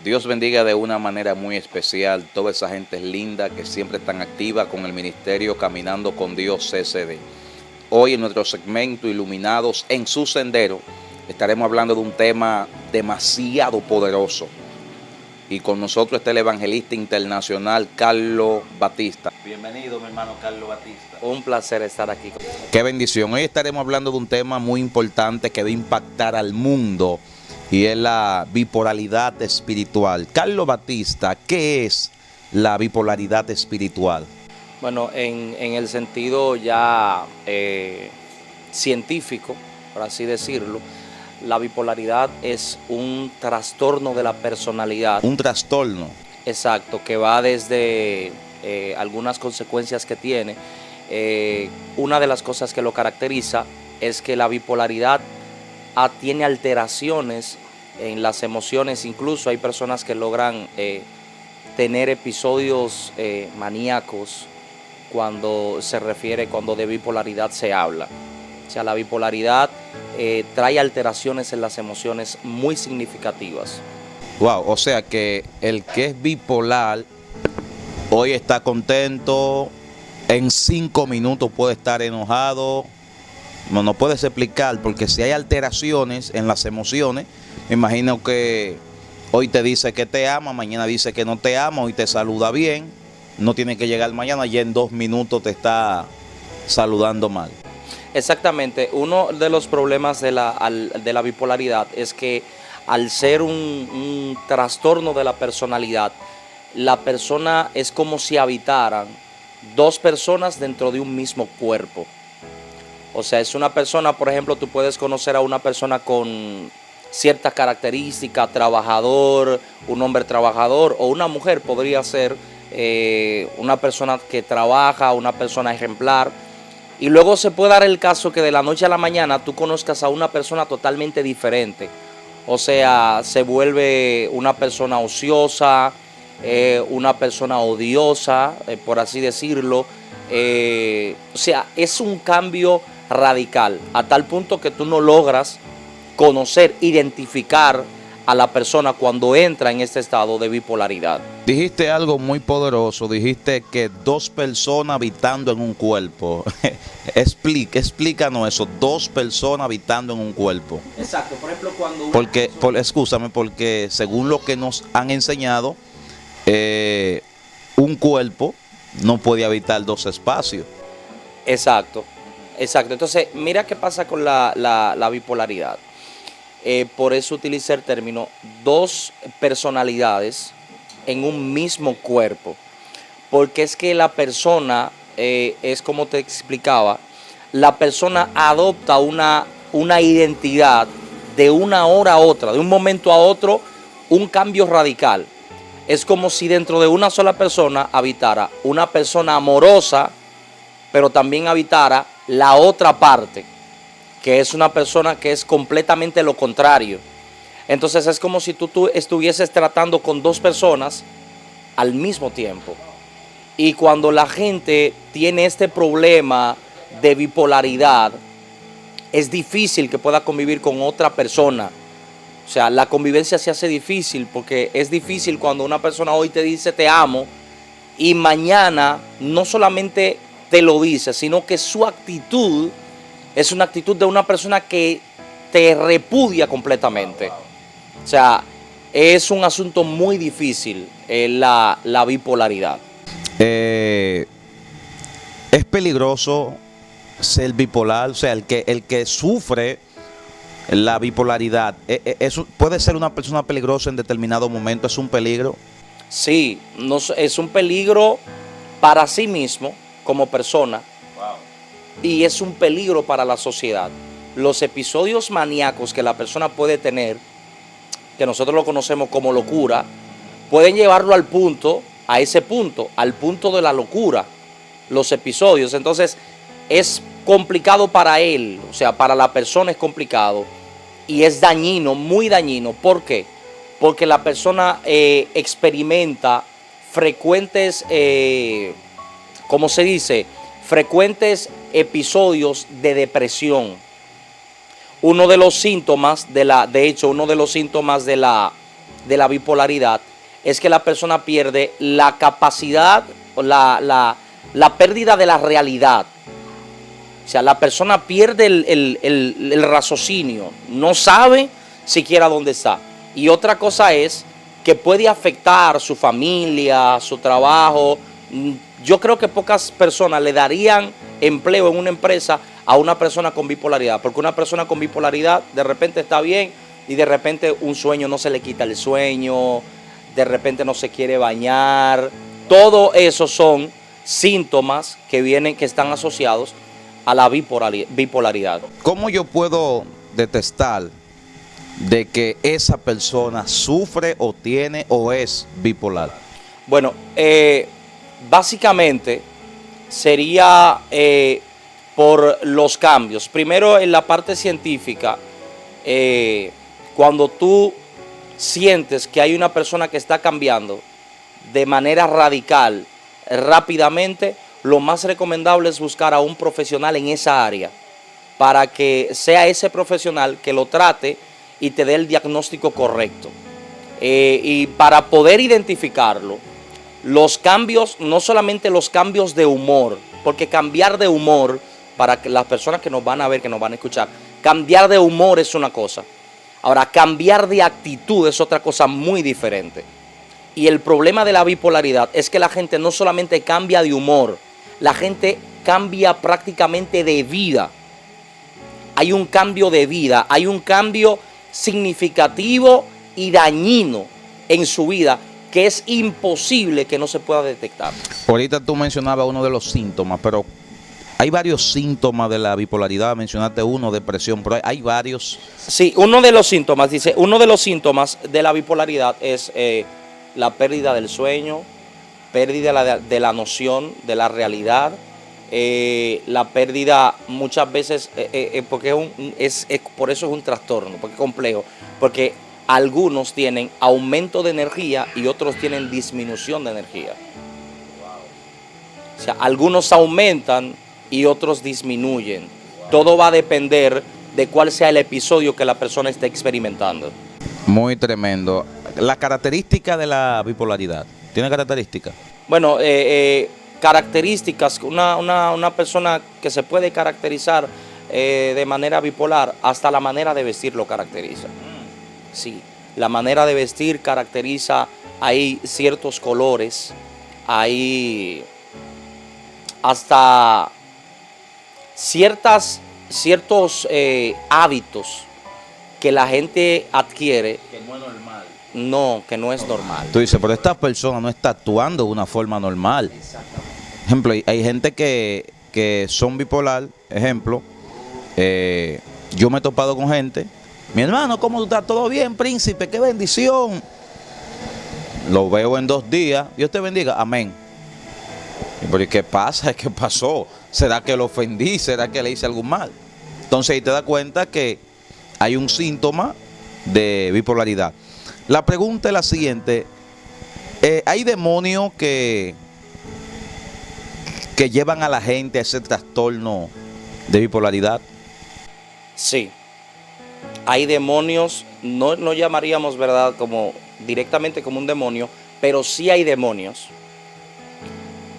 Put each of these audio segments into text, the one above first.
Dios bendiga de una manera muy especial toda esa gente linda que siempre están activa con el ministerio Caminando con Dios CCD. Hoy en nuestro segmento Iluminados en su Sendero estaremos hablando de un tema demasiado poderoso. Y con nosotros está el evangelista internacional Carlos Batista. Bienvenido, mi hermano Carlos Batista. Un placer estar aquí. Qué bendición. Hoy estaremos hablando de un tema muy importante que va a impactar al mundo y es la bipolaridad espiritual. Carlos Batista, ¿qué es la bipolaridad espiritual? Bueno, en el sentido ya científico, por así decirlo, la bipolaridad es un trastorno de la personalidad. Un trastorno. Exacto, que va desde algunas consecuencias que tiene. Una de las cosas que lo caracteriza es que la bipolaridad tiene alteraciones en las emociones. Incluso hay personas que logran tener episodios maníacos cuando de bipolaridad se habla. O sea, la bipolaridad trae alteraciones en las emociones muy significativas. Wow, o sea que el que es bipolar hoy está contento, en 5 minutos puede estar enojado. No puedes explicar, porque si hay alteraciones en las emociones, me imagino que hoy te dice que te ama, mañana dice que no te ama, hoy te saluda bien, no tiene que llegar mañana, ya en 2 minutos te está saludando mal. Exactamente, uno de los problemas de la bipolaridad es que al ser un trastorno de la personalidad, la persona es como si habitaran dos personas dentro de un mismo cuerpo. O sea, es una persona, por ejemplo, tú puedes conocer a una persona con ciertas características, trabajador, un hombre trabajador, o una mujer podría ser una persona que trabaja, una persona ejemplar. Y luego se puede dar el caso que de la noche a la mañana tú conozcas a una persona totalmente diferente. O sea, se vuelve una persona ociosa, una persona odiosa, por así decirlo. O sea, es un cambio radical, a tal punto que tú no logras conocer, identificar a la persona cuando entra en este estado de bipolaridad. Dijiste algo muy poderoso, dijiste que 2 personas habitando en un cuerpo. Explícanos eso, 2 personas habitando en un cuerpo. Exacto, por ejemplo, cuando... Escúchame, porque según lo que nos han enseñado, un cuerpo no puede habitar 2 espacios. Exacto. Entonces, mira qué pasa con la bipolaridad. Por eso utilicé el término 2 personalidades en un mismo cuerpo. Porque es que la persona, es como te explicaba, la persona adopta una identidad de una hora a otra, de un momento a otro, un cambio radical. Es como si dentro de una sola persona habitara una persona amorosa, pero también habitara la otra parte, que es una persona que es completamente lo contrario. Entonces es como si tú estuvieses tratando con 2 personas al mismo tiempo. Y cuando la gente tiene este problema de bipolaridad, es difícil que pueda convivir con otra persona. O sea, la convivencia se hace difícil porque es difícil cuando una persona hoy te dice te amo y mañana no solamente te lo dice, sino que su actitud es una actitud de una persona que te repudia completamente. O sea, es un asunto muy difícil la bipolaridad. Es peligroso ser bipolar, o sea, el que sufre la bipolaridad, puede ser una persona peligrosa en determinado momento, es un peligro. Sí, es un peligro para sí mismo como persona. Y es un peligro para la sociedad. Los episodios maníacos que la persona puede tener, que nosotros lo conocemos como locura, pueden llevarlo al punto de la locura, los episodios. Entonces es complicado para él, o sea, para la persona es complicado y es dañino, muy dañino. ¿Por qué? Porque la persona experimenta frecuentes, ¿cómo se dice? Frecuentes episodios de depresión. Uno de los síntomas de la de la bipolaridad es que la persona pierde la capacidad, la pérdida de la realidad. O sea, la persona pierde el raciocinio, no sabe siquiera dónde está. Y otra cosa es que puede afectar su familia, su trabajo. Yo creo que pocas personas le darían empleo en una empresa a una persona con bipolaridad, porque una persona con bipolaridad de repente está bien y de repente un sueño no se le quita el sueño, de repente no se quiere bañar. Todo eso son síntomas que están asociados a la bipolaridad. ¿Cómo yo puedo detectar de que esa persona sufre o tiene o es bipolar? Bueno, básicamente sería por los cambios. Primero, en la parte científica, cuando tú sientes que hay una persona que está cambiando de manera radical, rápidamente, lo más recomendable es buscar a un profesional en esa área para que sea ese profesional que lo trate y te dé el diagnóstico correcto. Y para poder identificarlo, los cambios, no solamente los cambios de humor, porque cambiar de humor, para que las personas que nos van a ver, que nos van a escuchar, cambiar de humor es una cosa. Ahora, cambiar de actitud es otra cosa muy diferente. Y el problema de la bipolaridad es que la gente no solamente cambia de humor, la gente cambia prácticamente de vida. Hay un cambio de vida, hay un cambio significativo y dañino en su vida que es imposible que no se pueda detectar. Ahorita tú mencionabas uno de los síntomas, pero hay varios síntomas de la bipolaridad. Mencionaste uno, depresión, pero hay varios. Sí, uno de los síntomas de la bipolaridad es la pérdida del sueño, pérdida de la noción de la realidad, la pérdida muchas veces, porque por eso es un trastorno, porque es complejo, porque algunos tienen aumento de energía y otros tienen disminución de energía. O sea, algunos aumentan y otros disminuyen. Todo va a depender de cuál sea el episodio que la persona esté experimentando. Muy tremendo. La característica de la bipolaridad, ¿tiene características? Bueno, características, una persona que se puede caracterizar de manera bipolar, hasta la manera de vestir lo caracteriza. Sí, la manera de vestir caracteriza, hay ciertos colores, hay hasta ciertos hábitos que la gente adquiere. Que no es normal. No, que no es normal. Tú dices, pero esta persona no está actuando de una forma normal. Exactamente. Ejemplo, hay gente que son bipolar, ejemplo, yo me he topado con gente, mi hermano, ¿cómo tú estás? ¿Todo bien, príncipe? ¡Qué bendición! Lo veo en 2 días, Dios te bendiga, amén. ¿Pero qué pasa? ¿Qué pasó? ¿Será que lo ofendí? ¿Será que le hice algún mal? Entonces ahí te das cuenta que hay un síntoma de bipolaridad. La pregunta es la siguiente, ¿hay demonios que llevan a la gente a ese trastorno de bipolaridad? Sí, hay demonios, no llamaríamos, ¿verdad?, como directamente como un demonio, pero sí hay demonios.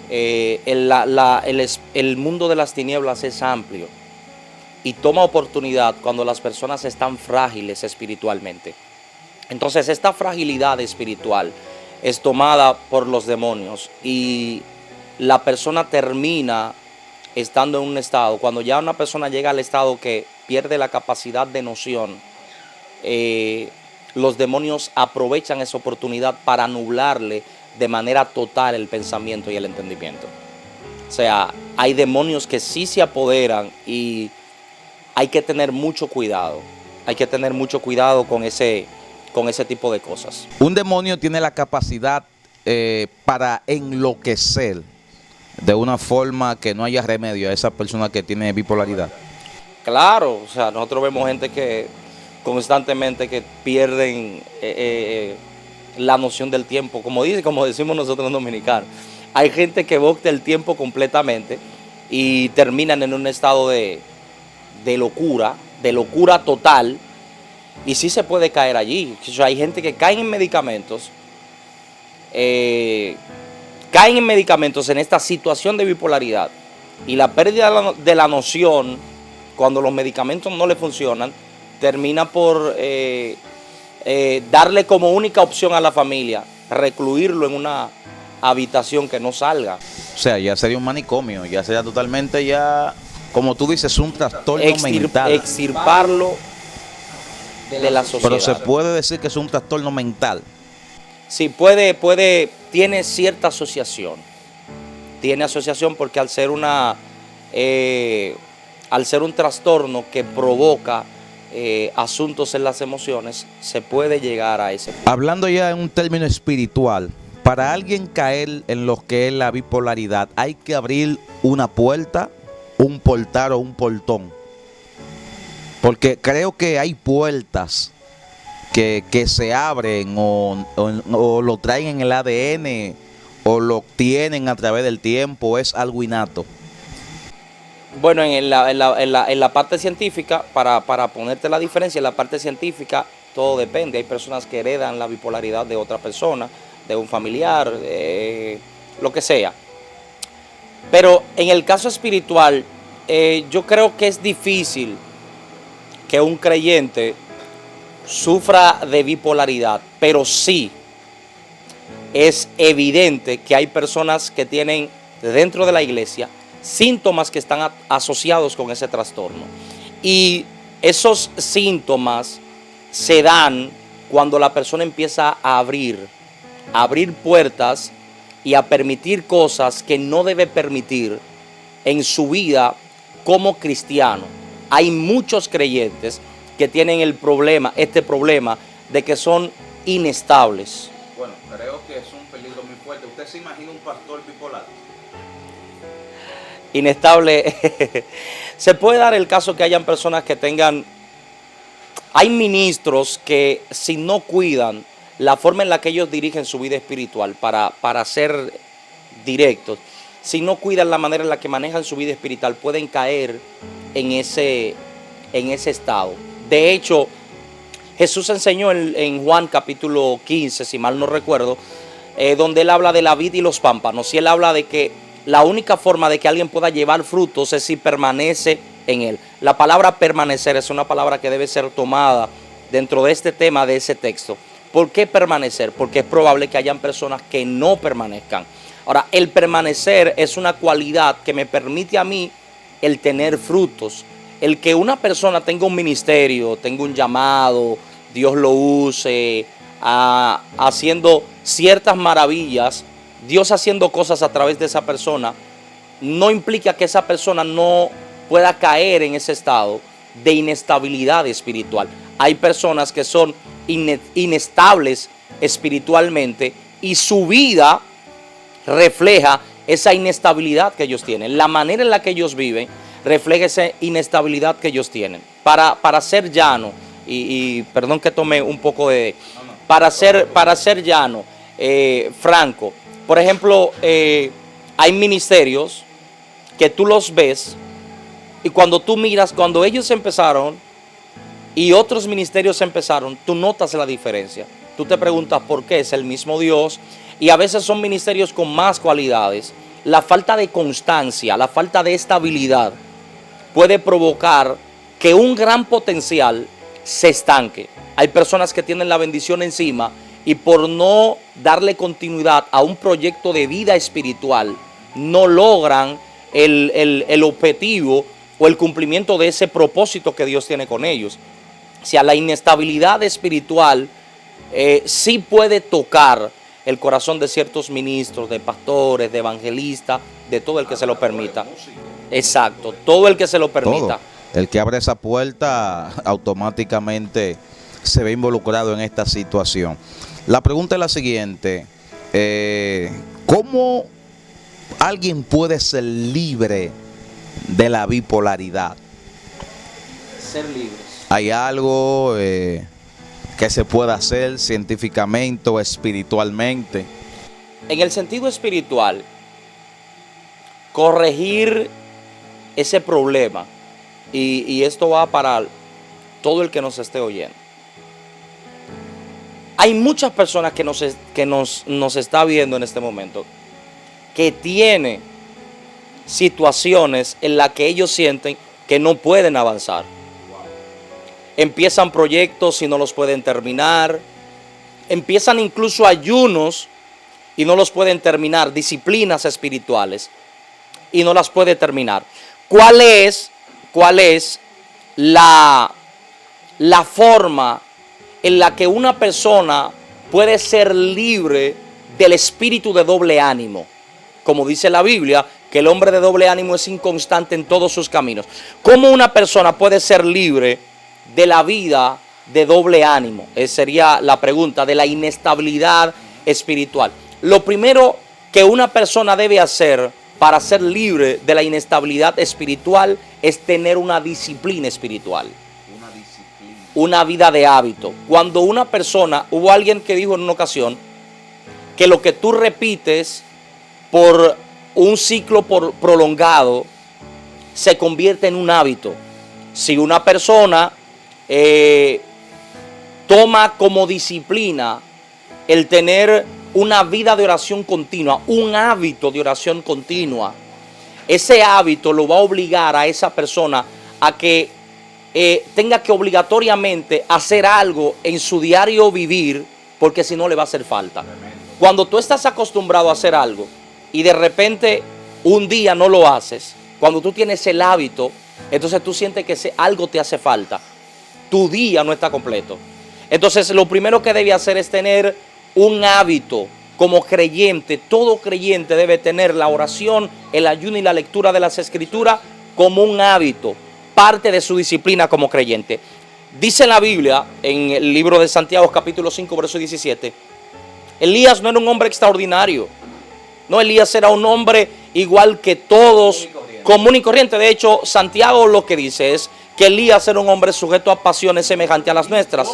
El mundo de las tinieblas es amplio y toma oportunidad cuando las personas están frágiles espiritualmente. Entonces esta fragilidad espiritual es tomada por los demonios y la persona termina estando en un estado, cuando ya una persona llega al estado que pierde la capacidad de noción, los demonios aprovechan esa oportunidad para nublarle de manera total el pensamiento y el entendimiento. O sea, hay demonios que sí se apoderan y hay que tener mucho cuidado. Hay que tener mucho cuidado con ese tipo de cosas. Un demonio tiene la capacidad para enloquecer de una forma que no haya remedio a esa persona que tiene bipolaridad. Claro, o sea, nosotros vemos gente que constantemente que pierden la noción del tiempo, como decimos nosotros los dominicanos. Hay gente que bota el tiempo completamente y terminan en un estado de locura total, Y sí se puede caer allí. O sea, hay gente que cae en medicamentos, caen en medicamentos en esta situación de bipolaridad. Y la pérdida de la noción, cuando los medicamentos no le funcionan, termina por darle como única opción a la familia, recluirlo en una habitación que no salga. O sea, ya sería un manicomio, ya sería totalmente ya, como tú dices, un trastorno mental. Extirparlo de la sociedad. Pero se puede decir que es un trastorno mental. Sí, tiene cierta asociación. Tiene asociación porque al ser un trastorno que provoca asuntos en las emociones, se puede llegar a ese punto. Hablando ya en un término espiritual, para alguien caer en lo que es la bipolaridad, hay que abrir una puerta, un portal o un portón. Porque creo que hay puertas que se abren o lo traen en el ADN o lo obtienen a través del tiempo, es algo innato. Bueno, en la parte científica, para ponerte la diferencia, en la parte científica todo depende. Hay personas que heredan la bipolaridad de otra persona, de un familiar, lo que sea. Pero en el caso espiritual, yo creo que es difícil que un creyente sufra de bipolaridad, pero sí es evidente que hay personas que tienen dentro de la iglesia síntomas que están asociados con ese trastorno. Y esos síntomas se dan cuando la persona empieza a abrir puertas y a permitir cosas que no debe permitir en su vida como cristiano. Hay muchos creyentes que tienen este problema de que son inestables. Bueno, creo que es un peligro muy fuerte. ¿Usted se imagina un pastor bipolar? Inestable. Se puede dar el caso que hayan personas que hay ministros que si no cuidan la forma en la que ellos dirigen su vida espiritual, para ser directos, si no cuidan la manera en la que manejan su vida espiritual, pueden caer en ese estado. De hecho, Jesús enseñó en Juan capítulo 15, si mal no recuerdo, donde él habla de la vid y los pámpanos, y él habla de que la única forma de que alguien pueda llevar frutos es si permanece en él. La palabra permanecer es una palabra que debe ser tomada dentro de este tema, de ese texto. ¿Por qué permanecer? Porque es probable que hayan personas que no permanezcan. Ahora, el permanecer es una cualidad que me permite a mí el tener frutos. El que una persona tenga un ministerio, tenga un llamado, Dios lo use, haciendo ciertas maravillas, Dios haciendo cosas a través de esa persona, no implica que esa persona no pueda caer en ese estado de inestabilidad espiritual. Hay personas que son inestables espiritualmente y su vida refleja esa inestabilidad que ellos tienen. La manera en la que ellos viven refleja esa inestabilidad que ellos tienen. Para ser llano, y perdón que tome un poco de... Para ser llano, franco, por ejemplo, hay ministerios que tú los ves y cuando tú miras, cuando ellos empezaron y otros ministerios empezaron, tú notas la diferencia. Tú te preguntas por qué, es el mismo Dios, y a veces son ministerios con más cualidades. La falta de constancia, la falta de estabilidad puede provocar que un gran potencial se estanque. Hay personas que tienen la bendición encima y por no darle continuidad a un proyecto de vida espiritual, no logran el objetivo o el cumplimiento de ese propósito que Dios tiene con ellos. O sea, la inestabilidad espiritual sí puede tocar el corazón de ciertos ministros, de pastores, de evangelistas, de todo el que se lo permita. Exacto, todo el que se lo permita. Todo. El que abre esa puerta automáticamente se ve involucrado en esta situación. La pregunta es la siguiente: ¿cómo alguien puede ser libre de la bipolaridad? Ser libres. ¿Hay algo que se pueda hacer científicamente o espiritualmente? En el sentido espiritual, corregir ese problema, y esto va para todo el que nos esté oyendo. Hay muchas personas que nos está viendo en este momento que tiene situaciones en las que ellos sienten que no pueden avanzar. Empiezan proyectos y no los pueden terminar. Empiezan incluso ayunos y no los pueden terminar. Disciplinas espirituales y no las puede terminar. ¿Cuál es la forma en la que una persona puede ser libre del espíritu de doble ánimo? Como dice la Biblia, que el hombre de doble ánimo es inconstante en todos sus caminos. ¿Cómo una persona puede ser libre de la vida de doble ánimo? Esa sería la pregunta, de la inestabilidad espiritual. Lo primero que una persona debe hacer para ser libre de la inestabilidad espiritual es tener una disciplina espiritual. Una vida de hábito. Cuando una persona, hubo alguien que dijo en una ocasión que lo que tú repites por un ciclo prolongado se convierte en un hábito. Si una persona toma como disciplina el tener una vida de oración continua, un hábito de oración continua, ese hábito lo va a obligar a esa persona a que tenga que obligatoriamente hacer algo en su diario vivir, porque si no le va a hacer falta. Cuando tú estás acostumbrado a hacer algo y de repente un día no lo haces, cuando tú tienes el hábito, entonces tú sientes que algo te hace falta. Tu día no está completo. Entonces lo primero que debe hacer es tener un hábito como creyente. Todo creyente debe tener la oración, el ayuno y la lectura de las escrituras como un hábito, parte de su disciplina como creyente. Dice la Biblia en el libro de Santiago capítulo 5 verso 17, Elías no era un hombre extraordinario. No, Elías era un hombre igual que todos, común y corriente. De hecho, Santiago lo que dice es que Elías era un hombre sujeto a pasiones semejantes a las nuestras.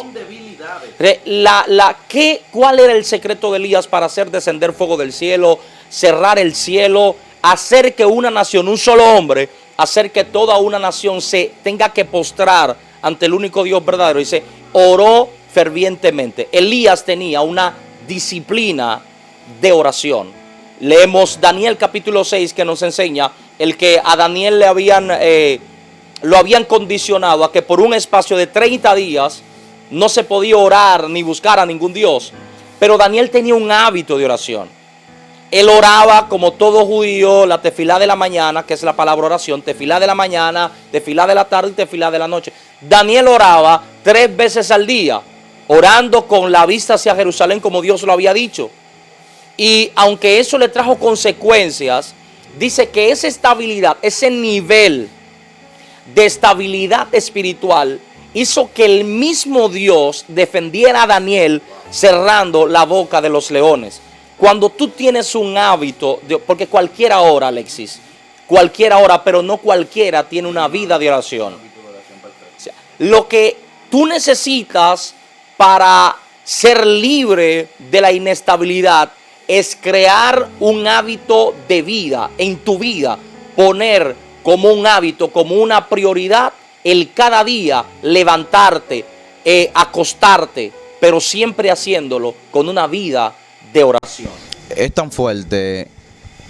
¿Cuál era el secreto de Elías para hacer descender fuego del cielo, cerrar el cielo, hacer que una nación, un solo hombre, hacer que toda una nación se tenga que postrar ante el único Dios verdadero? Dice, oró fervientemente. Elías tenía una disciplina de oración. Leemos Daniel capítulo 6 que nos enseña el que a Daniel lo habían condicionado a que por un espacio de 30 días no se podía orar ni buscar a ningún Dios. Pero Daniel tenía un hábito de oración. Él oraba como todo judío, la tefilá de la mañana, que es la palabra oración, tefilá de la mañana, tefilá de la tarde y tefilá de la noche. Daniel oraba 3 veces al día, orando con la vista hacia Jerusalén como Dios lo había dicho. Y aunque eso le trajo consecuencias, dice que esa estabilidad, ese nivel de estabilidad espiritual hizo que el mismo Dios defendiera a Daniel cerrando la boca de los leones. Cuando tú tienes un hábito, porque cualquiera ora, Alexis, cualquiera ora, pero no cualquiera tiene una vida de oración. O sea, lo que tú necesitas para ser libre de la inestabilidad es crear un hábito de vida en tu vida, poner como un hábito, como una prioridad, el cada día levantarte, acostarte, pero siempre haciéndolo con una vida de oración. Es tan fuerte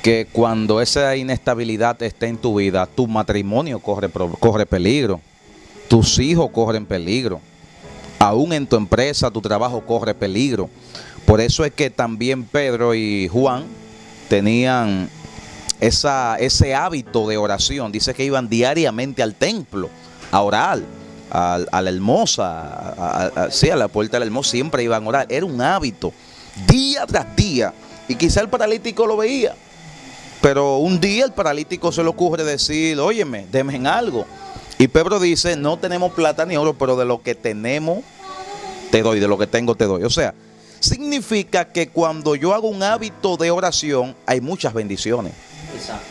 que cuando esa inestabilidad está en tu vida, tu matrimonio corre peligro, tus hijos corren peligro, aún en tu empresa, tu trabajo corre peligro. Por eso es que también Pedro y Juan tenían ese hábito de oración. Dice que iban diariamente al templo a orar, a la hermosa, sí, a la puerta de la hermosa, siempre iban a orar. Era un hábito, día tras día. Y quizá el paralítico lo veía, pero un día el paralítico se le ocurre decir, óyeme, denme en algo. Y Pedro dice, no tenemos plata ni oro, pero de lo que tenemos te doy, de lo que tengo te doy. O sea, significa que cuando yo hago un hábito de oración, hay muchas bendiciones. Exacto.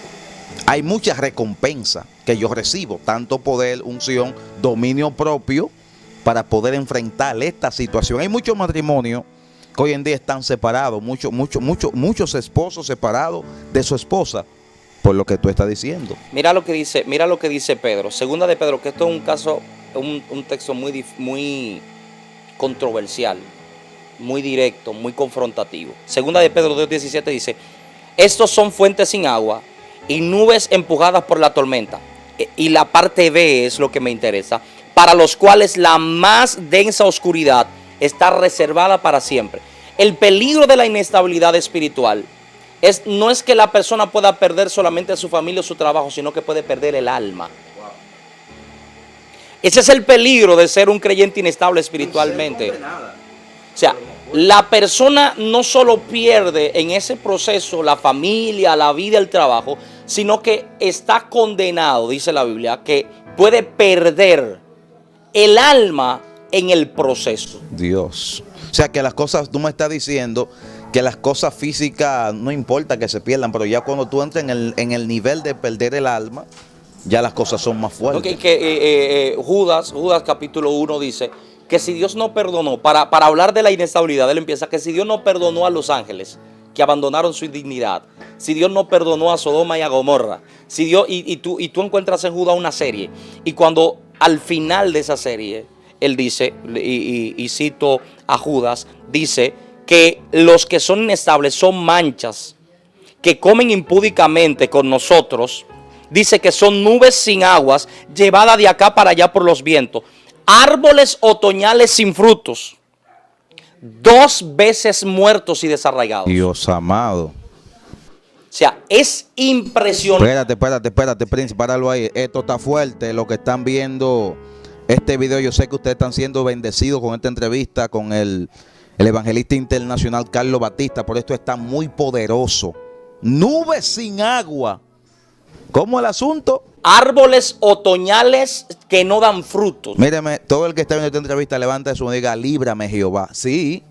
Hay muchas recompensas que yo recibo, tanto poder, unción, dominio propio, para poder enfrentar esta situación. Hay muchos matrimonios que hoy en día están separados, muchos esposos separados de su esposa, por lo que tú estás diciendo. Mira lo que dice Pedro, segunda de Pedro, que esto es un caso, un texto muy controversial. muy directo, muy confrontativo. Segunda de Pedro 2:17 dice, estos son fuentes sin agua y nubes empujadas por la tormenta. Y la parte B es lo que me interesa, para los cuales la más densa oscuridad está reservada para siempre. El peligro de la inestabilidad espiritual no es que la persona pueda perder solamente a su familia o su trabajo, sino que puede perder el alma. Ese es el peligro de ser un creyente inestable espiritualmente. O sea, la persona no solo pierde en ese proceso la familia, la vida, el trabajo, sino que está condenado, dice la Biblia, que puede perder el alma en el proceso. Dios. O sea que las cosas, tú me estás diciendo que las cosas físicas no importa que se pierdan, pero ya cuando tú entras en el nivel de perder el alma, ya las cosas son más fuertes. Okay, que Judas capítulo 1 dice que si Dios no perdonó, para hablar de la inestabilidad, él empieza que si Dios no perdonó a los ángeles que abandonaron su dignidad, si Dios no perdonó a Sodoma y a Gomorra, si Dios, y tú encuentras en Judas una serie, y cuando al final de esa serie, él dice, y cito a Judas, dice que los que son inestables son manchas, que comen impúdicamente con nosotros. Dice que son nubes sin aguas, llevadas de acá para allá por los vientos. Árboles otoñales sin frutos, 2 veces muertos y desarraigados. Dios amado. O sea, es impresionante. Espérate, príncipe, páralo ahí. Esto está fuerte. Lo que están viendo este video, yo sé que ustedes están siendo bendecidos con esta entrevista con el evangelista internacional Carlos Batista, por esto está muy poderoso. Nubes sin agua. ¿Cómo el asunto? Árboles otoñales que no dan frutos. Míreme, todo el que está viendo esta entrevista, levanta su mano y diga, líbrame Jehová. Sí,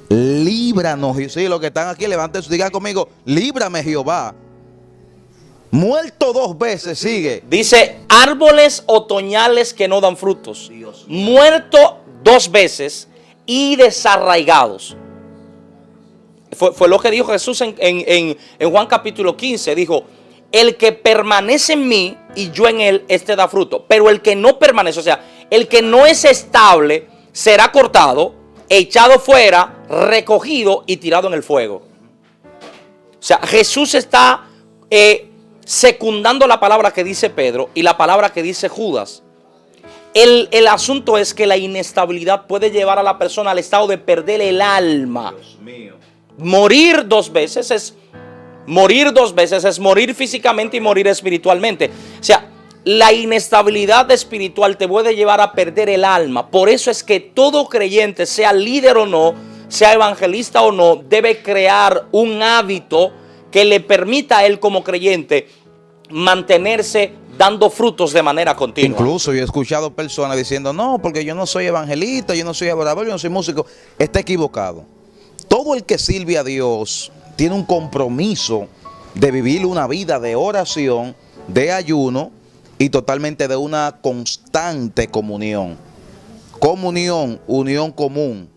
líbranos. Sí, los que están aquí, levanten su, digan conmigo, líbrame Jehová. Muerto 2 veces, sigue. Dice, árboles otoñales que no dan frutos. Muerto 2 veces y desarraigados. Fue lo que dijo Jesús en Juan capítulo 15. Dijo, el que permanece en mí y yo en él, este da fruto. Pero el que no permanece, o sea, el que no es estable, será cortado, echado fuera, recogido y tirado en el fuego. O sea, Jesús está secundando la palabra que dice Pedro y la palabra que dice Judas. El asunto es que la inestabilidad puede llevar a la persona al estado de perder el alma. Dios mío. Morir 2 veces es morir físicamente y morir espiritualmente. O sea, la inestabilidad espiritual te puede llevar a perder el alma. Por eso es que todo creyente, sea líder o no, sea evangelista o no, debe crear un hábito que le permita a él como creyente mantenerse dando frutos de manera continua. Incluso yo he escuchado personas diciendo, no, porque yo no soy evangelista, yo no soy adorador, yo no soy músico. Está equivocado. Todo el que sirve a Dios tiene un compromiso de vivir una vida de oración, de ayuno y totalmente de una constante comunión. Comunión, unión común.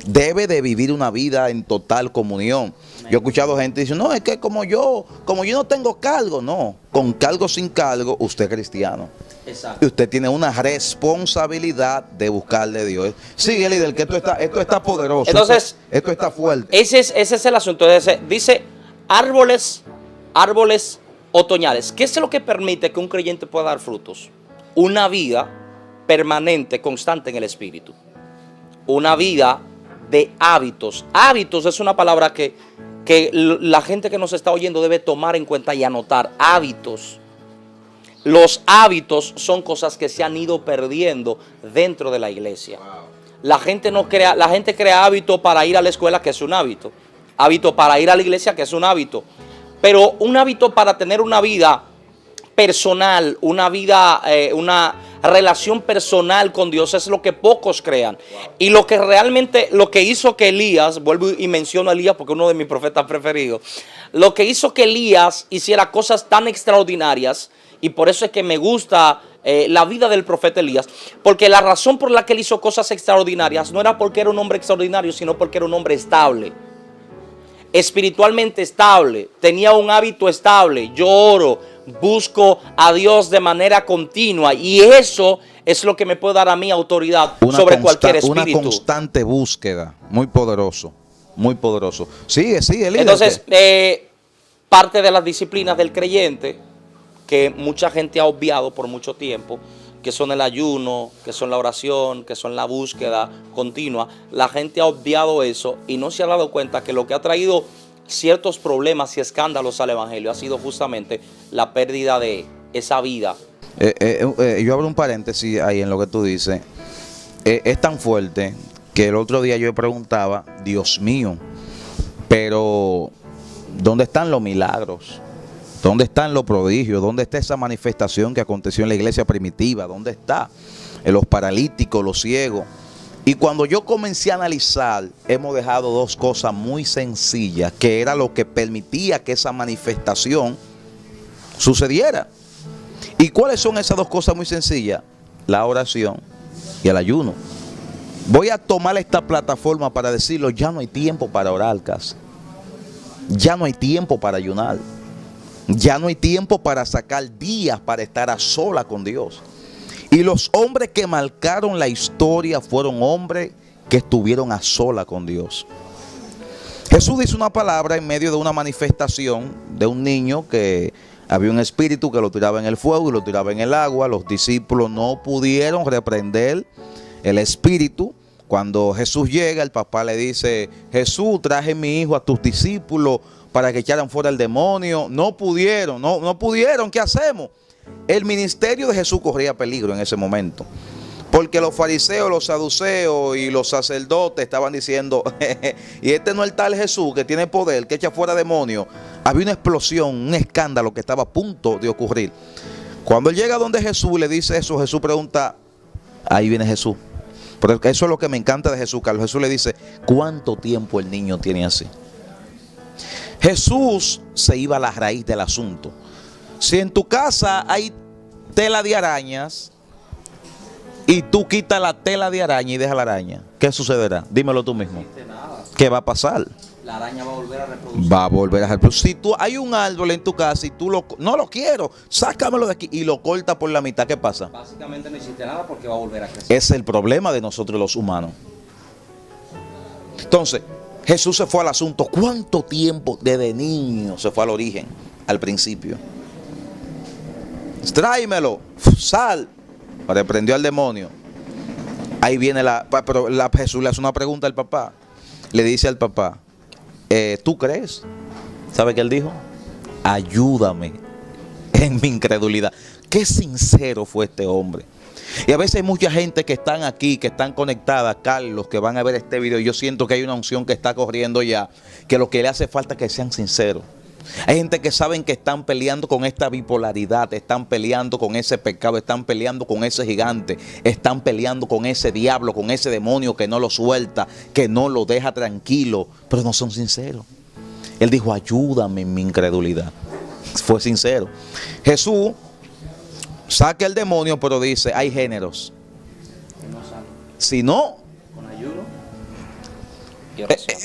Debe de vivir una vida en total comunión. Yo he escuchado gente diciendo, no, es que como yo no tengo cargo. No, con cargo sin cargo, usted es cristiano. Exacto. Y usted tiene una responsabilidad de buscarle a Dios. Sigue, líder, que esto está poderoso. Entonces, esto está fuerte. Ese es el asunto. Dice árboles otoñales. ¿Qué es lo que permite que un creyente pueda dar frutos? Una vida permanente, constante en el espíritu. Una vida de hábitos. Hábitos es una palabra que la gente que nos está oyendo debe tomar en cuenta y anotar. Hábitos. Los hábitos son cosas que se han ido perdiendo dentro de la iglesia. La gente crea hábito para ir a la escuela, que es un hábito. Hábito para ir a la iglesia, que es un hábito. Pero un hábito para tener una vida personal, una relación personal con Dios es lo que pocos crean. Y lo que hizo que Elías, vuelvo y menciono a Elías porque es uno de mis profetas preferidos, lo que hizo que Elías hiciera cosas tan extraordinarias, y por eso es que me gusta la vida del profeta Elías, porque la razón por la que él hizo cosas extraordinarias no era porque era un hombre extraordinario, sino porque era un hombre estable. Espiritualmente estable, tenía un hábito estable. Yo oro, busco a Dios de manera continua, y eso es lo que me puede dar a mí autoridad sobre cualquier espíritu. Una constante búsqueda, muy poderoso, muy poderoso. Sigue, líder. Entonces, parte de las disciplinas del creyente, que mucha gente ha obviado por mucho tiempo, que son el ayuno, que son la oración, que son la búsqueda continua, la gente ha obviado eso y no se ha dado cuenta que lo que ha traído ciertos problemas y escándalos al evangelio ha sido justamente la pérdida de esa vida. Yo abro un paréntesis ahí en lo que tú dices. Es tan fuerte que el otro día yo preguntaba, Dios mío, pero ¿dónde están los milagros? ¿Dónde están los prodigios? ¿Dónde está esa manifestación que aconteció en la iglesia primitiva? ¿Dónde está? Los paralíticos, los ciegos. Y cuando yo comencé a analizar, hemos dejado dos cosas muy sencillas, que era lo que permitía que esa manifestación sucediera. ¿Y cuáles son esas dos cosas muy sencillas? La oración y el ayuno. Voy a tomar esta plataforma para decirlo, ya no hay tiempo para orar casi. Ya no hay tiempo para ayunar. Ya no hay tiempo para sacar días para estar a sola con Dios. Y los hombres que marcaron la historia fueron hombres que estuvieron a sola con Dios. Jesús dice una palabra en medio de una manifestación de un niño que había un espíritu que lo tiraba en el fuego y lo tiraba en el agua. Los discípulos no pudieron reprender el espíritu. Cuando Jesús llega, el papá le dice, Jesús, traje mi hijo a tus discípulos para que echaran fuera el demonio. No pudieron, no pudieron. ¿Qué hacemos? El ministerio de Jesús corría peligro en ese momento. Porque los fariseos, los saduceos y los sacerdotes estaban diciendo, y este no es el tal Jesús que tiene poder, que echa fuera demonios. Había una explosión, un escándalo que estaba a punto de ocurrir. Cuando él llega donde Jesús y le dice eso, Jesús pregunta, ahí viene Jesús. Pero eso es lo que me encanta de Jesús, Carlos. Jesús le dice, ¿cuánto tiempo el niño tiene así? Jesús se iba a la raíz del asunto. Si en tu casa hay tela de arañas y tú quitas la tela de araña y dejas la araña, ¿qué sucederá? Dímelo tú mismo. ¿Qué va a pasar? La araña va a volver a reproducir. Va a volver a reproducir. Si tú hay un árbol en tu casa y tú no lo quiero, sácamelo de aquí y lo cortas por la mitad, ¿qué pasa? Básicamente no hiciste nada porque va a volver a crecer. Ese es el problema de nosotros los humanos. Entonces, Jesús se fue al asunto. ¿Cuánto tiempo desde niño se fue al origen, al principio? Tráemelo, sal. Reprendió al demonio. Ahí viene Jesús le hace una pregunta al papá. Le dice al papá, ¿tú crees? ¿Sabe qué él dijo? Ayúdame en mi incredulidad. Qué sincero fue este hombre. Y a veces hay mucha gente que están aquí, que están conectadas, Carlos, que van a ver este video. Yo siento que hay una unción que está corriendo ya, que lo que le hace falta es que sean sinceros. Hay gente que saben que están peleando con esta bipolaridad, están peleando con ese pecado, están peleando con ese gigante, están peleando con ese diablo, con ese demonio que no lo suelta, que no lo deja tranquilo, pero no son sinceros. Él dijo, ayúdame en mi incredulidad. Fue sincero. Jesús saca el demonio, pero dice, hay géneros. Si no, con ayuno y oración.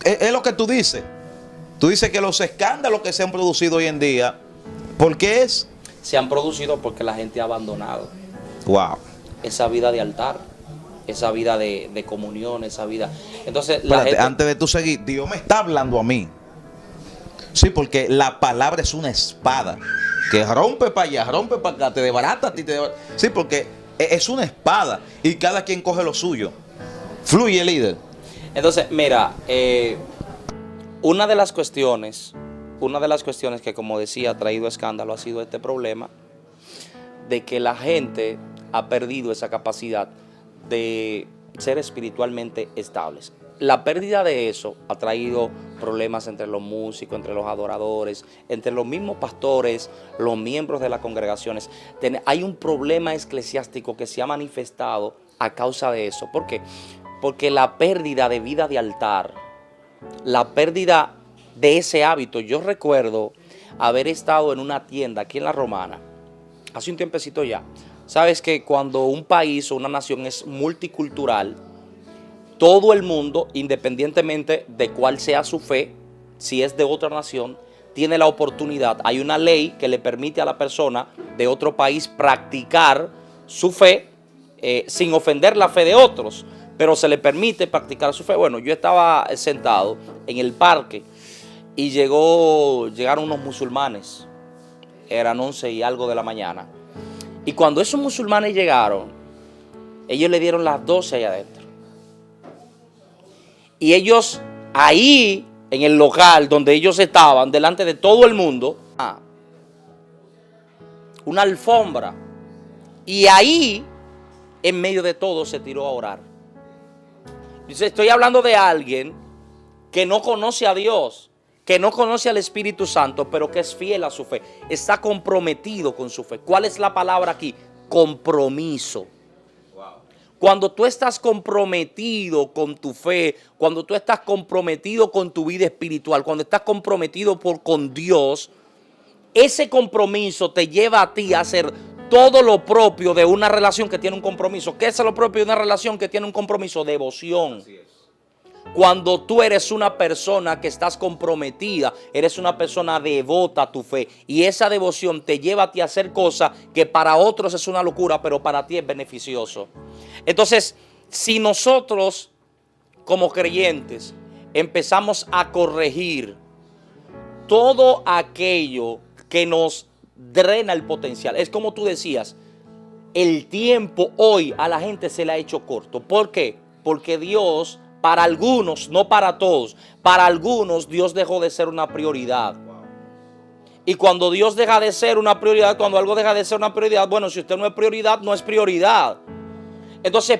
Es lo que tú dices. Tú dices que los escándalos que se han producido hoy en día, ¿por qué es? Se han producido porque la gente ha abandonado. Wow. Esa vida de altar, esa vida de comunión, esa vida. Entonces, espérate, antes de tú seguir, Dios me está hablando a mí. Sí, porque la palabra es una espada que rompe para allá, rompe para acá, te desbarata a ti. Sí, porque es una espada y cada quien coge lo suyo. Fluye, líder. Entonces, mira, una de las cuestiones que, como decía, ha traído escándalo ha sido este problema de que la gente ha perdido esa capacidad de ser espiritualmente estables. La pérdida de eso ha traído problemas entre los músicos, entre los adoradores, entre los mismos pastores, los miembros de las congregaciones. Hay un problema eclesiástico que se ha manifestado a causa de eso. ¿Por qué? Porque la pérdida de vida de altar, la pérdida de ese hábito. Yo recuerdo haber estado en una tienda aquí en La Romana, hace un tiempecito ya. Sabes que cuando un país o una nación es multicultural, todo el mundo, independientemente de cuál sea su fe, si es de otra nación, tiene la oportunidad. Hay una ley que le permite a la persona de otro país practicar su fe sin ofender la fe de otros, pero se le permite practicar su fe. Bueno, yo estaba sentado en el parque y llegaron unos musulmanes, eran 11 y algo de la mañana, y cuando esos musulmanes llegaron, ellos le dieron las 12 ahí adentro, y ellos ahí en el local donde ellos estaban, delante de todo el mundo, una alfombra, y ahí en medio de todo se tiró a orar. Dice, estoy hablando de alguien que no conoce a Dios, que no conoce al Espíritu Santo, pero que es fiel a su fe, está comprometido con su fe. ¿Cuál es la palabra aquí? Compromiso. Cuando tú estás comprometido con tu fe, cuando tú estás comprometido con tu vida espiritual, cuando estás comprometido con Dios, ese compromiso te lleva a ti a hacer todo lo propio de una relación que tiene un compromiso. ¿Qué es lo propio de una relación que tiene un compromiso? Devoción. Cuando tú eres una persona que estás comprometida, eres una persona devota a tu fe, y esa devoción te lleva a ti a hacer cosas que para otros es una locura, pero para ti es beneficioso. Entonces, si nosotros como creyentes empezamos a corregir todo aquello que nos drena el potencial, es como tú decías, el tiempo hoy a la gente se le ha hecho corto. ¿Por qué? Porque Dios, para algunos, no para todos, para algunos Dios dejó de ser una prioridad. Y cuando Dios deja de ser una prioridad, cuando algo deja de ser una prioridad, bueno, si usted no es prioridad, no es prioridad. Entonces,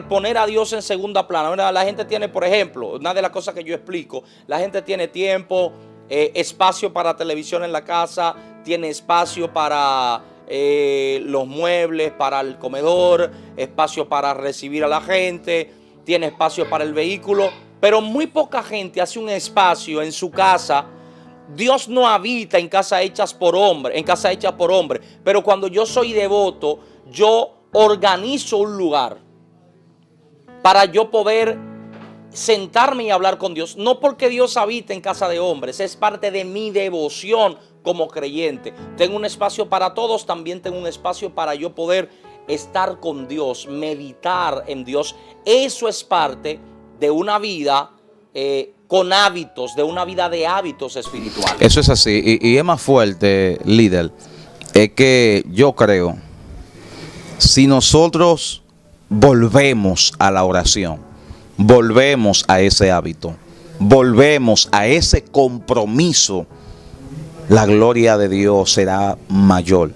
poner a Dios en segunda plana. La gente tiene, por ejemplo, una de las cosas que yo explico, la gente tiene tiempo, espacio para televisión en la casa, tiene espacio para los muebles, para el comedor, espacio para recibir a la gente, tiene espacio para el vehículo, pero muy poca gente hace un espacio en su casa. Dios no habita en casas hechas por hombre, pero cuando yo soy devoto, yo organizo un lugar para yo poder sentarme y hablar con Dios. No porque Dios habita en casa de hombres, es parte de mi devoción como creyente. Tengo un espacio para todos, también tengo un espacio para yo poder estar con Dios, meditar en Dios. Eso es parte de una vida con hábitos, de una vida de hábitos espirituales. Eso es así, y es más fuerte, líder, es que yo creo, si nosotros volvemos a la oración, volvemos a ese hábito, volvemos a ese compromiso, la gloria de Dios será mayor.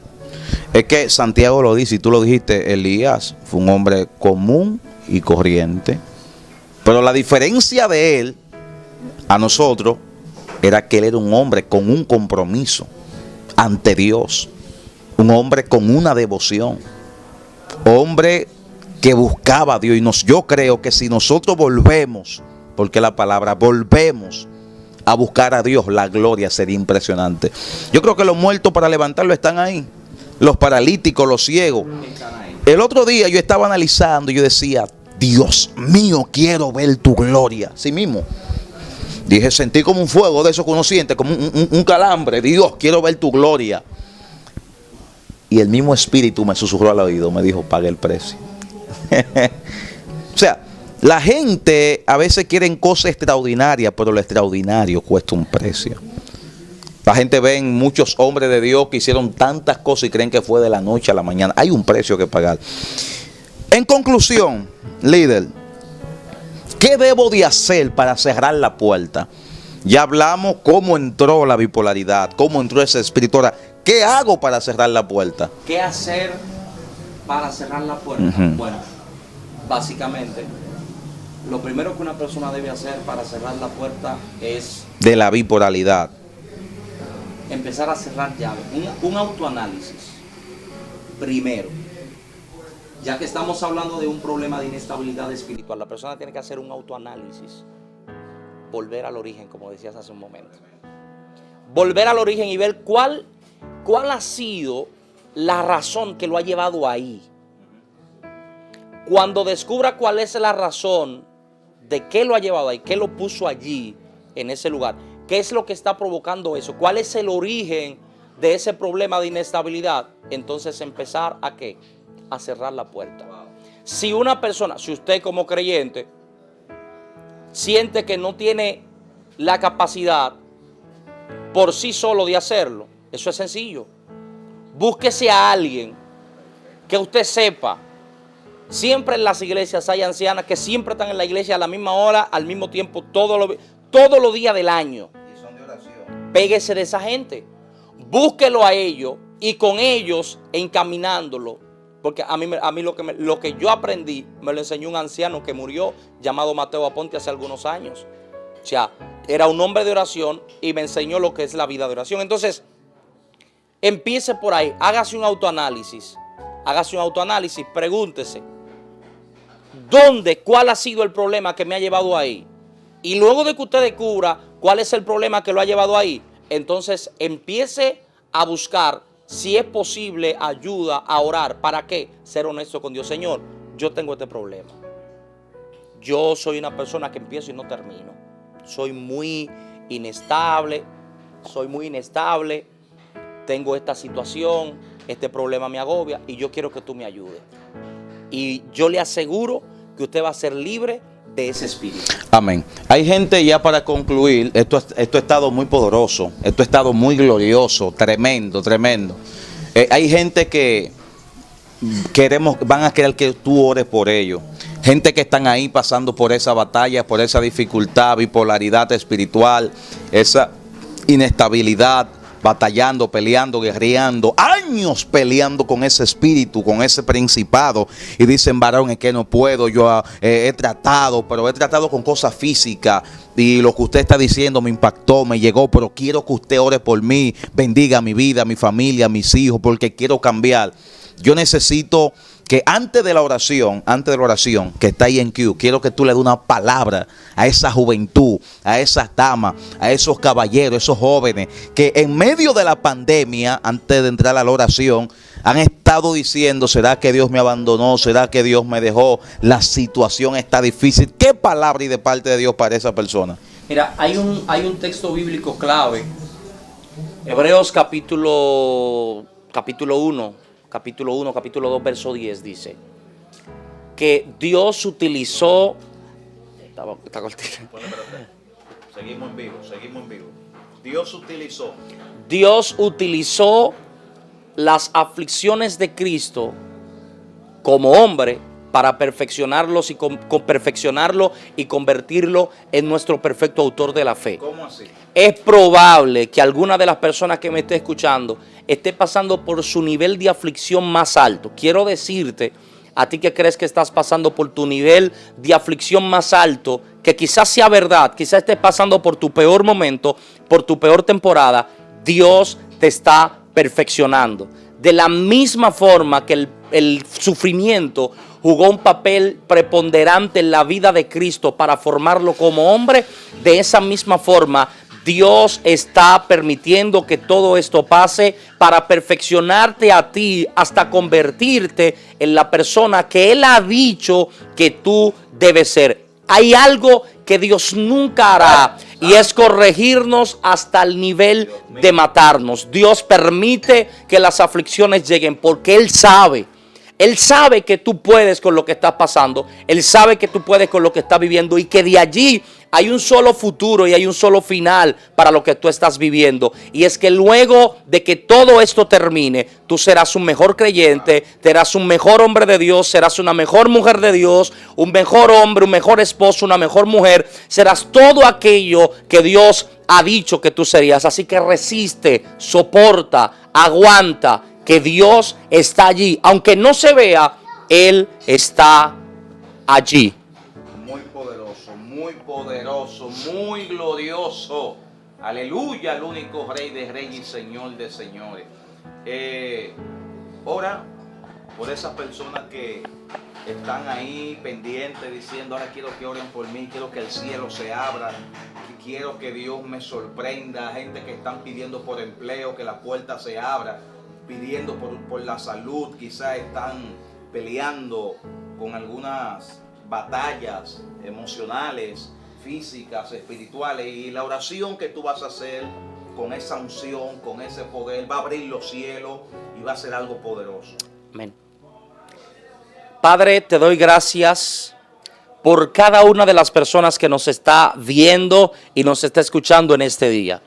Es que Santiago lo dice, y tú lo dijiste, Elías fue un hombre común y corriente, pero la diferencia de él a nosotros era que él era un hombre con un compromiso ante Dios, un hombre con una devoción, hombre que buscaba a Dios. Y yo creo que si nosotros volvemos, porque la palabra volvemos a buscar a Dios, la gloria sería impresionante. Yo creo que los muertos para levantarlo están ahí, los paralíticos, los ciegos. El otro día yo estaba analizando y yo decía, Dios mío, quiero ver tu gloria. Sí mismo. Dije, sentí como un fuego de eso que uno siente, como un calambre. Dios, quiero ver tu gloria. Y el mismo Espíritu me susurró al oído, me dijo, pague el precio. O sea, la gente a veces quiere cosas extraordinarias, pero lo extraordinario cuesta un precio. La gente ve en muchos hombres de Dios que hicieron tantas cosas y creen que fue de la noche a la mañana. Hay un precio que pagar. En conclusión, líder, ¿qué debo de hacer para cerrar la puerta? Ya hablamos cómo entró la bipolaridad, cómo entró ese espíritu. Ahora, ¿qué hago para cerrar la puerta? ¿Qué hacer para cerrar la puerta? Bueno, básicamente, lo primero que una persona debe hacer para cerrar la puerta es de la bipolaridad. Empezar a cerrar llaves, un autoanálisis. Primero, ya que estamos hablando de un problema de inestabilidad espiritual, la persona tiene que hacer un autoanálisis. Volver al origen, como decías hace un momento. Volver al origen y ver cuál ha sido la razón que lo ha llevado ahí. Cuando descubra cuál es la razón de qué lo ha llevado ahí, qué lo puso allí, en ese lugar, qué es lo que está provocando eso, cuál es el origen de ese problema de inestabilidad, entonces empezar a ¿qué? A cerrar la puerta. Si una persona, si usted como creyente siente que no tiene la capacidad por sí solo de hacerlo, eso es sencillo. Búsquese a alguien que usted sepa. Siempre en las iglesias hay ancianas que siempre están en la iglesia a la misma hora, al mismo tiempo, todos los días del año. Y son de oración. Péguese de esa gente. Búsquelo a ellos y con ellos encaminándolo. Porque a mí lo que yo aprendí me lo enseñó un anciano que murió llamado Mateo Aponte hace algunos años. O sea, era un hombre de oración y me enseñó lo que es la vida de oración. Entonces, empiece por ahí, hágase un autoanálisis. Hágase un autoanálisis, pregúntese, ¿cuál ha sido el problema que me ha llevado ahí? Y luego de que usted descubra cuál es el problema que lo ha llevado ahí, entonces empiece a buscar si es posible ayuda a orar. ¿Para qué? Ser honesto con Dios. Señor, yo tengo este problema. Yo soy una persona que empiezo y no termino. Soy muy inestable. Tengo esta situación, este problema me agobia y yo quiero que tú me ayudes. Y yo le aseguro que usted va a ser libre de ese espíritu. Amén. Hay gente, ya para concluir, esto ha estado muy poderoso, esto ha estado muy glorioso, tremendo. Hay gente que van a querer que tú ores por ellos. Gente que están ahí pasando por esa batalla, por esa dificultad, bipolaridad espiritual, esa inestabilidad, batallando, peleando, guerreando, años peleando con ese espíritu, con ese principado, y dicen: varón, es que no puedo, yo he tratado con cosas físicas, y lo que usted está diciendo me impactó, me llegó, pero quiero que usted ore por mí, bendiga mi vida, mi familia, mis hijos, porque quiero cambiar. Yo necesito que antes de la oración que está ahí en Q, quiero que tú le des una palabra a esa juventud, a esas damas, a esos caballeros, esos jóvenes que en medio de la pandemia, antes de entrar a la oración, han estado diciendo: ¿será que Dios me abandonó? ¿Será que Dios me dejó? La situación está difícil. ¿Qué palabra y de parte de Dios para esa persona? Mira, hay un texto bíblico clave. Hebreos capítulo 1, capítulo 2, verso 10 dice que Dios utilizó... Está cortito. Seguimos en vivo. Dios utilizó las aflicciones de Cristo como hombre para perfeccionarlo y convertirlo en nuestro perfecto autor de la fe. ¿Cómo así? Es probable que alguna de las personas que me esté escuchando esté pasando por su nivel de aflicción más alto. Quiero decirte, a ti que crees que estás pasando por tu nivel de aflicción más alto, que quizás sea verdad, quizás estés pasando por tu peor momento, por tu peor temporada, Dios te está perfeccionando. De la misma forma que el sufrimiento jugó un papel preponderante en la vida de Cristo para formarlo como hombre, de esa misma forma Dios está permitiendo que todo esto pase para perfeccionarte a ti hasta convertirte en la persona que Él ha dicho que tú debes ser. Hay algo que Dios nunca hará y es corregirnos hasta el nivel de matarnos. Dios permite que las aflicciones lleguen porque Él sabe. Él sabe que tú puedes con lo que estás pasando. Él sabe que tú puedes con lo que estás viviendo y que de allí hay un solo futuro y hay un solo final para lo que tú estás viviendo. Y es que luego de que todo esto termine, tú serás un mejor creyente, serás un mejor hombre de Dios, serás una mejor mujer de Dios, un mejor hombre, un mejor esposo, una mejor mujer. Serás todo aquello que Dios ha dicho que tú serías. Así que resiste, soporta, aguanta, que Dios está allí. Aunque no se vea, Él está allí. Muy glorioso. Aleluya, el único Rey de Reyes y Señor de Señores. Ora por esas personas que están ahí pendientes diciendo: ahora quiero que oren por mí, quiero que el cielo se abra, quiero que Dios me sorprenda. Gente que están pidiendo por empleo, que la puerta se abra, pidiendo por la salud, quizás están peleando con algunas batallas emocionales, físicas, espirituales, y la oración que tú vas a hacer con esa unción, con ese poder, va a abrir los cielos y va a ser algo poderoso. Amén. Padre, te doy gracias por cada una de las personas que nos está viendo y nos está escuchando en este día.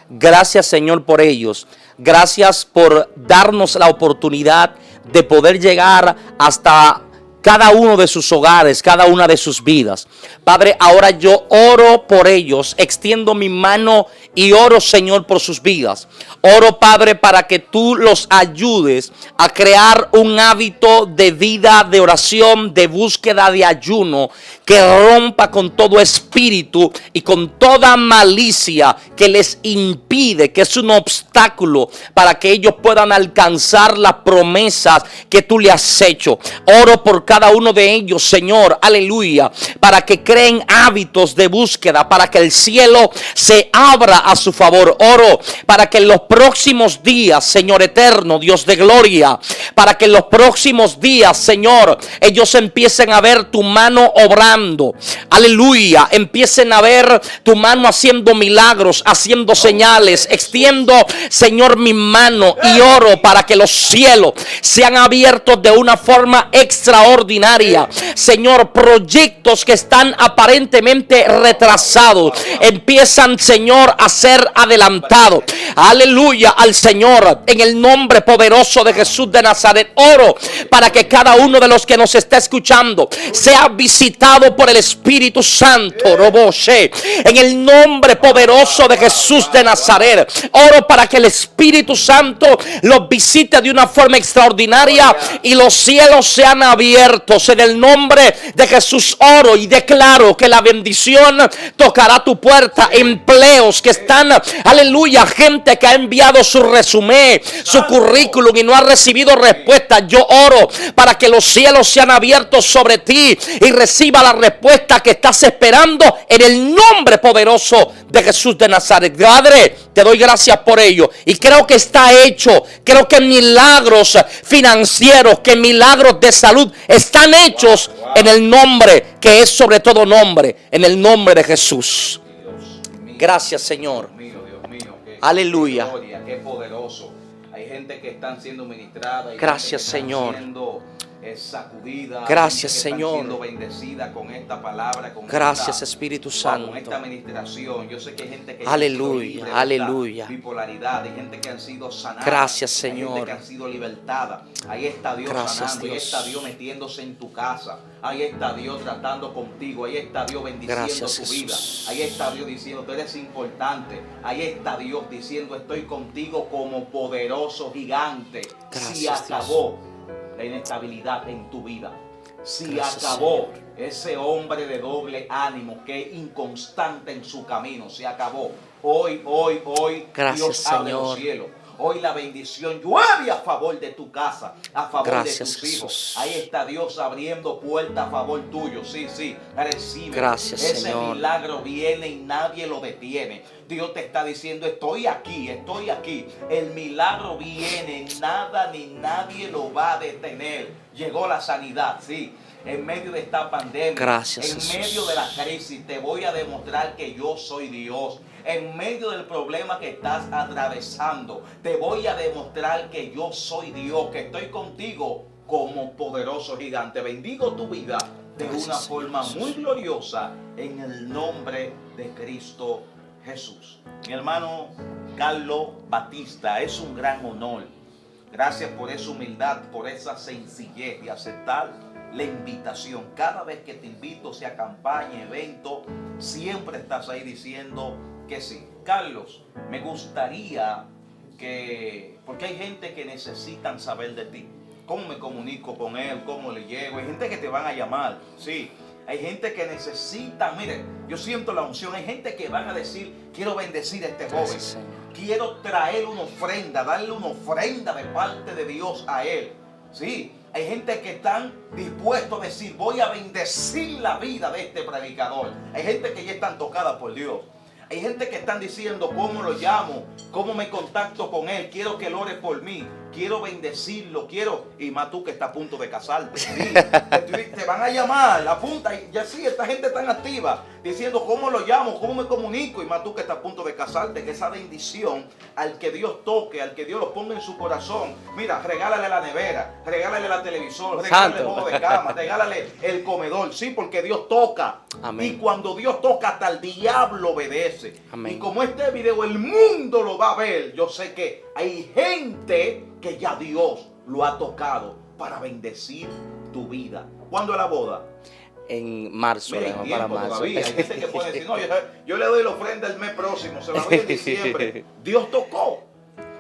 Gracias, Señor, por ellos. Gracias por darnos la oportunidad de poder llegar hasta cada uno de sus hogares, cada una de sus vidas. Padre, ahora yo oro por ellos, extiendo mi mano y oro, Señor, por sus vidas. Oro, Padre, para que tú los ayudes a crear un hábito de vida, de oración, de búsqueda, de ayuno, que rompa con todo espíritu y con toda malicia que les impide, que es un obstáculo para que ellos puedan alcanzar las promesas que tú le has hecho. Oro por cada uno de ellos, Señor, aleluya, para que creen hábitos de búsqueda, para que el cielo se abra a su favor. Oro para que en los próximos días, Señor eterno, Dios de gloria, para que en los próximos días, Señor, ellos empiecen a ver tu mano obrando, aleluya, empiecen a ver tu mano haciendo milagros, haciendo señales. Extiendo, Señor, mi mano y oro para que los cielos sean abiertos de una forma extraordinaria. Señor, proyectos que están aparentemente retrasados empiezan, Señor, a ser adelantados. Aleluya al Señor, en el nombre poderoso de Jesús de Nazaret. Oro para que cada uno de los que nos está escuchando sea visitado por el Espíritu Santo, Roboshe, en el nombre poderoso de Jesús de Nazaret. Oro para que el Espíritu Santo los visite de una forma extraordinaria y los cielos sean abiertos. En el nombre de Jesús oro y declaro que la bendición tocará tu puerta. Empleos que están, aleluya, gente que ha enviado su resumen, su currículum y no ha recibido respuesta. Yo oro para que los cielos sean abiertos sobre ti y reciba la respuesta que estás esperando en el nombre poderoso de Jesús de Nazaret. Padre, te doy gracias por ello y creo que está hecho. Creo que milagros financieros, que milagros de salud están hechos en el nombre que es sobre todo nombre, en el nombre de Jesús. Gracias, Señor. Aleluya. Qué poderoso. Hay gente que están siendo ministrada. Gracias, Señor. Sacudida. Gracias, Señor. Siendo bendecida con esta palabra, con gracias, Espíritu Santo. Con esta administración. Yo sé que hay gente que aleluya, aleluya. Bipolaridad, hay gente que han sido sanadas. Gracias, Señor. Hay gente que han sido libertada. Ahí está Dios sanando, Dios. Ahí está Dios metiéndose en tu casa. Ahí está Dios tratando contigo. Ahí está Dios bendiciendo tu vida. Ahí está Dios diciendo, tú eres importante. Ahí está Dios diciendo, estoy contigo como poderoso gigante. Gracias, si acabó Dios. La inestabilidad en tu vida. Si gracias, acabó Señor. Ese hombre de doble ánimo que es inconstante en su camino, se acabó. Hoy, gracias, Dios abre los cielos. Hoy la bendición llueve a favor de tu casa, a favor gracias, de tus hijos. Jesús. Ahí está Dios abriendo puertas a favor tuyo. Sí, recibe. Gracias, ese Señor. milagro viene y nadie lo detiene. Dios te está diciendo, estoy aquí. El milagro viene, nada ni nadie lo va a detener. Llegó la sanidad, sí. En medio de esta pandemia, gracias, en Jesús. medio de la crisis, te voy a demostrar que yo soy Dios. En medio del problema que estás atravesando, te voy a demostrar que yo soy Dios, que estoy contigo como poderoso gigante. Bendigo tu vida de gracias, una forma Jesús. muy gloriosa en el nombre de Cristo Jesús. Mi hermano Carlos Batista, es un gran honor. Gracias por esa humildad, por esa sencillez de aceptar la invitación. Cada vez que te invito, sea campaña, evento, siempre estás ahí diciendo que sí. Carlos, me gustaría que, porque hay gente que necesitan saber de ti. ¿Cómo me comunico con él? ¿Cómo le llego? Hay gente que te van a llamar, sí. Hay gente que necesita, mire, yo siento la unción. Hay gente que van a decir, quiero bendecir a este joven. Gracias, quiero traer una ofrenda, darle una ofrenda de parte de Dios a él. Sí, hay gente que están dispuestos a decir, voy a bendecir la vida de este predicador. Hay gente que ya están tocadas por Dios. Hay gente que están diciendo, ¿cómo lo llamo? ¿Cómo me contacto con él? Quiero que él ore por mí. quiero bendecirlo, quiero, y más tú que estás a punto de casarte. Sí, te van a llamar, apunta, y ya sí, esta gente tan activa, diciendo cómo lo llamo, cómo me comunico, y más tú que estás a punto de casarte, que esa bendición al que Dios toque, al que Dios lo ponga en su corazón. Mira, regálale la nevera, regálale la televisor, regálale el juego de cama, regálale el comedor, sí, porque Dios toca. Amén. Y cuando Dios toca, hasta el diablo obedece. Amén. Y como este video el mundo lo va a ver, yo sé que hay gente que ya Dios lo ha tocado para bendecir tu vida. ¿Cuándo es la boda? En marzo, Mira, León, hay para tiempo marzo. todavía. Hay gente que puede decir, no, yo le doy la ofrenda el mes próximo, se la doy en diciembre. Dios tocó.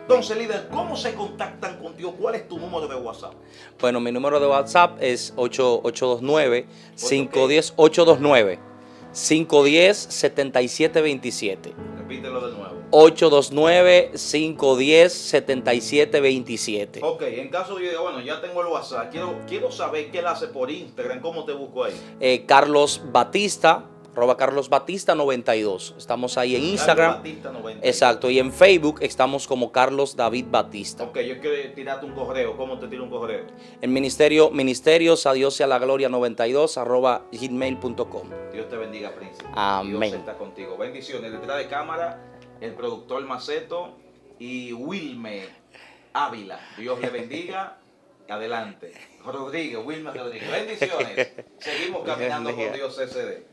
Entonces, líder, ¿cómo se contactan contigo? ¿Cuál es tu número de WhatsApp? Bueno, mi número de WhatsApp es 829-510-7727. Repítelo de nuevo. 829-510-7727. Ok, en caso de yo diga, bueno, ya tengo el WhatsApp, quiero saber qué él hace por Instagram, ¿cómo te busco ahí? Carlos Batista, @CarlosBatista92. Estamos ahí en Instagram. Carlos Batista 90. Exacto, y en Facebook estamos como Carlos David Batista. Ok, yo quiero tirarte un correo. ¿Cómo te tiro un correo? El ministerios a Dios sea la gloria 92 @gmail.com. Dios te bendiga, príncipe. Amén. Dios está contigo. Bendiciones. Detrás de cámara, el productor Maceto y Wilmer Ávila. Dios le bendiga. Adelante. Rodríguez, Wilmer Rodríguez. Bendiciones. Seguimos caminando con Dios SD.